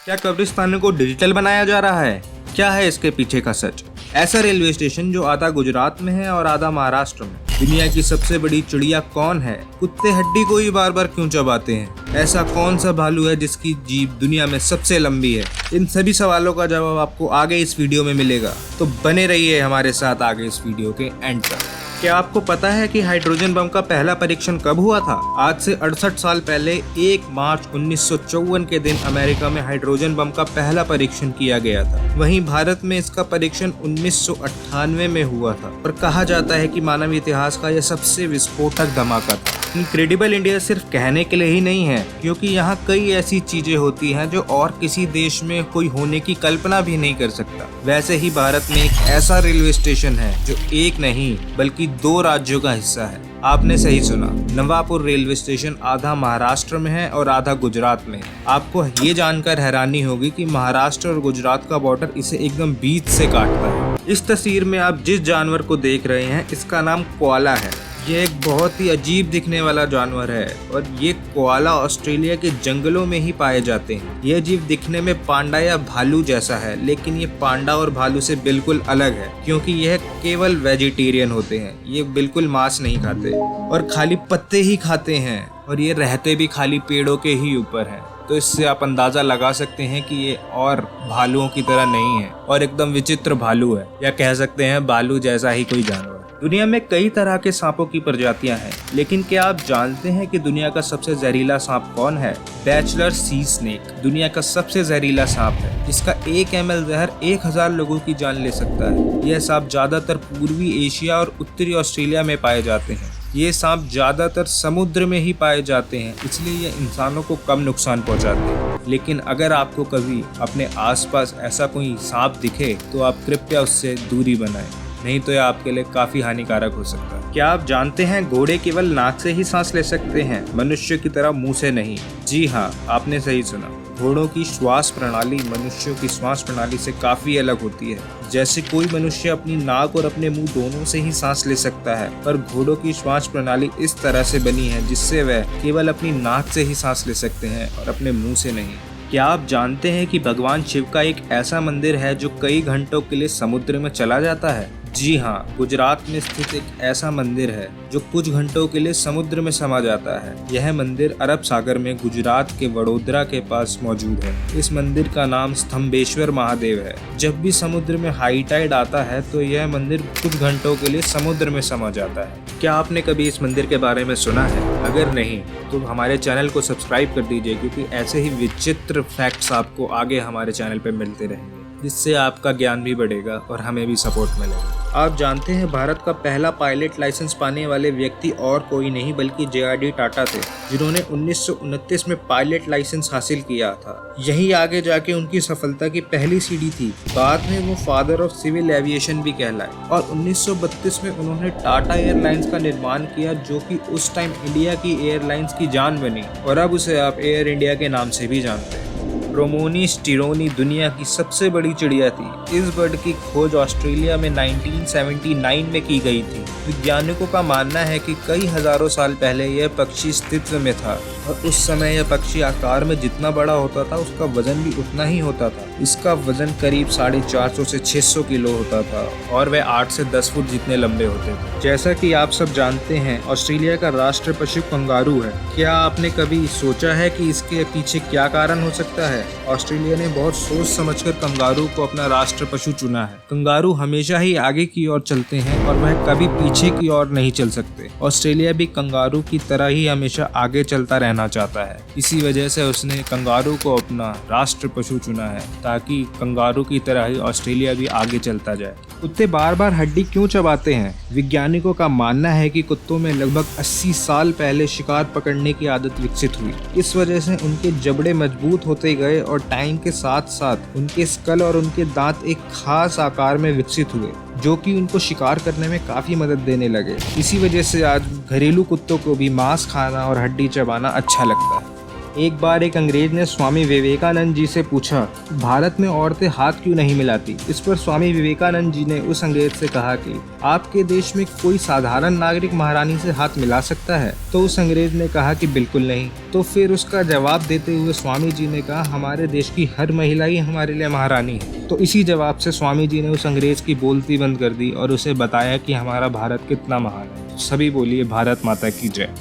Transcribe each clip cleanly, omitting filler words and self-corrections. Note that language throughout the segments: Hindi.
क्या कब्रिस्तानों को डिजिटल बनाया जा रहा है? क्या है इसके पीछे का सच? ऐसा रेलवे स्टेशन जो आधा गुजरात में है और आधा महाराष्ट्र में। दुनिया की सबसे बड़ी चिड़िया कौन है? कुत्ते हड्डी को ही बार बार क्यों चबाते हैं? ऐसा कौन सा भालू है जिसकी जीभ दुनिया में सबसे लंबी है? इन सभी सवालों का जवाब आपको आगे इस वीडियो में मिलेगा, तो बने रहिए हमारे साथ आगे इस वीडियो के एंड तक। क्या आपको पता है कि हाइड्रोजन बम का पहला परीक्षण कब हुआ था? आज से 68 साल पहले 1 मार्च 1954 के दिन अमेरिका में हाइड्रोजन बम का पहला परीक्षण किया गया था। वहीं भारत में इसका परीक्षण 1998 में हुआ था और कहा जाता है कि मानव इतिहास का यह सबसे विस्फोटक धमाका था। इनक्रेडिबल इंडिया सिर्फ कहने के लिए ही नहीं है, क्योंकि यहाँ कई ऐसी चीजें होती हैं जो और किसी देश में कोई होने की कल्पना भी नहीं कर सकता। वैसे ही भारत में एक ऐसा रेलवे स्टेशन है जो एक नहीं बल्कि 2 राज्यों का हिस्सा है। आपने सही सुना, नवापुर रेलवे स्टेशन आधा महाराष्ट्र में है और आधा गुजरात में। आपको ये जानकर हैरानी होगी कि महाराष्ट्र और गुजरात का बॉर्डर इसे एकदम बीच से काटता है। इस तस्वीर में आप जिस जानवर को देख रहे हैं इसका नाम कोआला है। ये एक बहुत ही अजीब दिखने वाला जानवर है और ये कोआला ऑस्ट्रेलिया के जंगलों में ही पाए जाते हैं। यह जीव दिखने में पांडा या भालू जैसा है, लेकिन ये पांडा और भालू से बिल्कुल अलग है, क्योंकि यह केवल वेजिटेरियन होते हैं। ये बिल्कुल मांस नहीं खाते और खाली पत्ते ही खाते हैं, और ये रहते भी खाली पेड़ों के ही ऊपर हैं। तो इससे आप अंदाजा लगा सकते हैं कि ये और भालुओं की तरह नहीं है और एकदम विचित्र भालू है, या कह सकते हैं भालू जैसा ही कोई जानवर। दुनिया में कई तरह के सांपों की प्रजातियां हैं, लेकिन क्या आप जानते हैं कि दुनिया का सबसे जहरीला सांप कौन है? बैचलर सी स्नेक दुनिया का सबसे जहरीला सांप है, जिसका 1 ml जहर 1000 लोगों की जान ले सकता है। यह सांप ज्यादातर पूर्वी एशिया और उत्तरी ऑस्ट्रेलिया में पाए जाते हैं। ये सांप ज्यादातर समुद्र में ही पाए जाते हैं, इसलिए ये इंसानों को कम नुकसान पहुंचाते हैं। लेकिन अगर आपको कभी अपने आसपास ऐसा कोई सांप दिखे तो आप कृपया उससे दूरी बनाएं, नहीं तो यह आपके लिए काफी हानिकारक हो सकता है। क्या आप जानते हैं घोड़े केवल नाक से ही सांस ले सकते हैं, मनुष्य की तरह मुंह से नहीं? जी हाँ, आपने सही सुना। घोड़ों की श्वास प्रणाली मनुष्यों की श्वास प्रणाली से काफी अलग होती है। जैसे कोई मनुष्य अपनी नाक और अपने मुंह दोनों से ही सांस ले सकता है, पर घोड़ों की श्वास प्रणाली इस तरह से बनी है जिससे वह केवल अपनी नाक से ही सांस ले सकते हैं और अपने मुंह से नहीं। क्या आप जानते हैं कि भगवान शिव का एक ऐसा मंदिर है जो कई घंटों के लिए समुद्र में चला जाता है? जी हाँ, गुजरात में स्थित एक ऐसा मंदिर है जो कुछ घंटों के लिए समुद्र में समा जाता है। यह मंदिर अरब सागर में गुजरात के वडोदरा के पास मौजूद है। इस मंदिर का नाम स्तंभेश्वर महादेव है। जब भी समुद्र में हाई टाइड आता है तो यह मंदिर कुछ घंटों के लिए समुद्र में समा जाता है। क्या आपने कभी इस मंदिर के बारे में सुना है? अगर नहीं तो हमारे चैनल को सब्सक्राइब कर दीजिए, क्योंकि ऐसे ही विचित्र फैक्ट्स आपको आगे हमारे चैनल पर मिलते रहेंगे, जिससे आपका ज्ञान भी बढ़ेगा और हमें भी सपोर्ट मिलेगा। आप जानते हैं भारत का पहला पायलट लाइसेंस पाने वाले व्यक्ति और कोई नहीं बल्कि JRD टाटा थे, जिन्होंने 1929 में पायलट लाइसेंस हासिल किया था। यही आगे जाके उनकी सफलता की पहली सीढ़ी थी। बाद में वो फादर ऑफ सिविल एविएशन भी कहलाए और 1932 में उन्होंने टाटा एयरलाइंस का निर्माण किया, जो कि उस टाइम इंडिया की एयरलाइंस की जान बनी, और अब उसे आप एयर इंडिया के नाम से भी जानते हैं। ब्रोमोनिस टिरोनी दुनिया की सबसे बड़ी चिड़िया थी। इस बर्ड की खोज ऑस्ट्रेलिया में 1979 में की गई थी। वैज्ञानिकों का मानना है कि कई हजारों साल पहले यह पक्षी अस्तित्व में था, और उस समय यह पक्षी आकार में जितना बड़ा होता था उसका वजन भी उतना ही होता था। इसका वजन करीब 450 से 600 किलो होता था और वह 8 से 10 फुट जितने लंबे होते थे। जैसा कि आप सब जानते हैं, ऑस्ट्रेलिया का राष्ट्र पशु कंगारू है। क्या आपने कभी सोचा है कि इसके पीछे क्या कारण हो सकता है? ऑस्ट्रेलिया ने बहुत सोच समझकर कंगारू को अपना राष्ट्र पशु चुना है। कंगारू हमेशा ही आगे की ओर चलते हैं और वह कभी पीछे की ओर नहीं चल सकते। ऑस्ट्रेलिया भी कंगारू की तरह ही हमेशा आगे चलता रहना चाहता है। इसी वजह से उसने कंगारू को अपना राष्ट्र पशु चुना है, ताकि कंगारू की तरह ही ऑस्ट्रेलिया भी आगे चलता जाए। कुत्ते बार बार हड्डी क्यों चबाते हैं? वैज्ञानिकों का मानना है कि कुत्तों में लगभग 80 साल पहले शिकार पकड़ने की आदत विकसित हुई। इस वजह से उनके जबड़े मजबूत होते गए और टाइम के साथ साथ उनके स्कल और उनके दांत एक खास आकार में विकसित हुए, जो कि उनको शिकार करने में काफी मदद देने लगे। इसी वजह से आज घरेलू कुत्तों को भी मांस खाना और हड्डी चबाना अच्छा लगता है। एक बार एक अंग्रेज ने स्वामी विवेकानंद जी से पूछा, भारत में औरतें हाथ क्यों नहीं मिलाती। इस पर स्वामी विवेकानंद जी ने उस अंग्रेज से कहा कि आपके देश में कोई साधारण नागरिक महारानी से हाथ मिला सकता है। तो उस अंग्रेज ने कहा कि बिल्कुल नहीं। तो फिर उसका जवाब देते हुए स्वामी जी ने कहा, हमारे देश की हर महिला ही हमारे लिए महारानी है। तो इसी जवाब से स्वामी जी ने उस अंग्रेज की बोलती बंद कर दी और उसे बताया कि हमारा भारत कितना महान है। सभी बोलिए भारत माता की जय।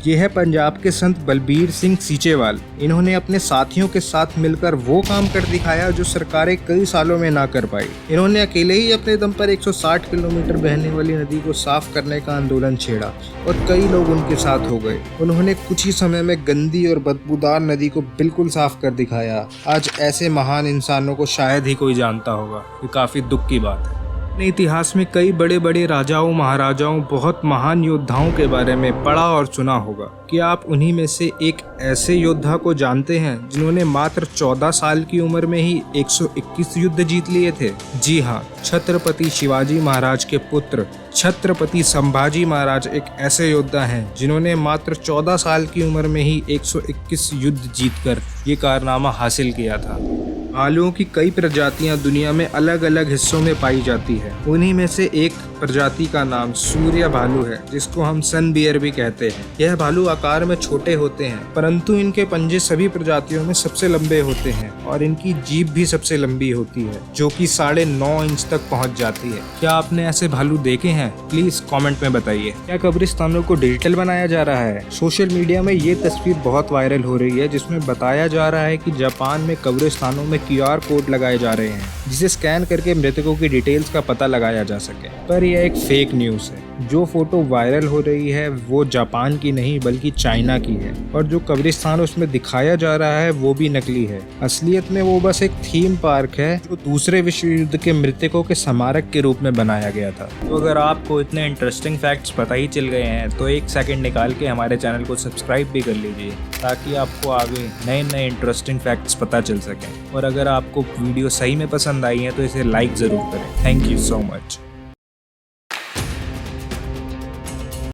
ये है पंजाब के संत बलबीर सिंह सीचेवाल। इन्होंने अपने साथियों के साथ मिलकर वो काम कर दिखाया जो सरकारें कई सालों में ना कर पाई। इन्होंने अकेले ही अपने दम पर 160 किलोमीटर बहने वाली नदी को साफ करने का आंदोलन छेड़ा और कई लोग उनके साथ हो गए। उन्होंने कुछ ही समय में गंदी और बदबूदार नदी को बिल्कुल साफ कर दिखाया। आज ऐसे महान इंसानों को शायद ही कोई जानता होगा। ये काफी दुख की बात है। अपने इतिहास में कई बड़े बड़े राजाओं, महाराजाओं, बहुत महान योद्धाओं के बारे में पढ़ा और सुना होगा। क्या आप उन्हीं में से एक ऐसे योद्धा को जानते हैं जिन्होंने मात्र 14 साल की उम्र में ही 121 युद्ध जीत लिए थे? जी हाँ, छत्रपति शिवाजी महाराज के पुत्र छत्रपति संभाजी महाराज एक ऐसे योद्धा हैं जिन्होंने मात्र 14 साल की उम्र में ही 121 युद्ध जीतकर ये कारनामा हासिल किया था। भालुओं की कई प्रजातियां दुनिया में अलग अलग हिस्सों में पाई जाती है। उन्हीं में से एक प्रजाति का नाम सूर्य भालू है, जिसको हम सन बियर भी कहते हैं। यह भालू आकार में छोटे होते हैं, परंतु इनके पंजे सभी प्रजातियों में सबसे लंबे होते हैं और इनकी जीभ भी सबसे लंबी होती है, जो कि 9.5 इंच तक पहुंच जाती है। क्या आपने ऐसे भालू देखे हैं? प्लीज कमेंट में बताइए। क्या कब्रिस्तानों को डिजिटल बनाया जा रहा है? सोशल मीडिया में ये तस्वीर बहुत वायरल हो रही है, जिसमें बताया जा रहा है कि जापान में कब्रिस्तानों में QR कोड लगाए जा रहे हैं, जिसे स्कैन करके मृतकों की डिटेल्स का पता लगाया जा सके। पर यह एक फेक न्यूज़ है। जो फोटो वायरल हो रही है वो जापान की नहीं बल्कि चाइना की है, और जो कब्रिस्तान उसमें दिखाया जा रहा है वो भी नकली है। असलियत में वो बस एक थीम पार्क है जो दूसरे विश्व युद्ध के मृतकों के स्मारक के रूप में बनाया गया था। तो अगर आपको इतने इंटरेस्टिंग फैक्ट्स पता ही चल गए हैं तो एक सेकंड निकाल के हमारे चैनल को सब्सक्राइब भी कर लीजिए, ताकि आपको आगे नए नए इंटरेस्टिंग फैक्ट्स पता चल सकें। और अगर आपको वीडियो सही में पसंद आई है तो इसे लाइक ज़रूर करें। Thank you so much.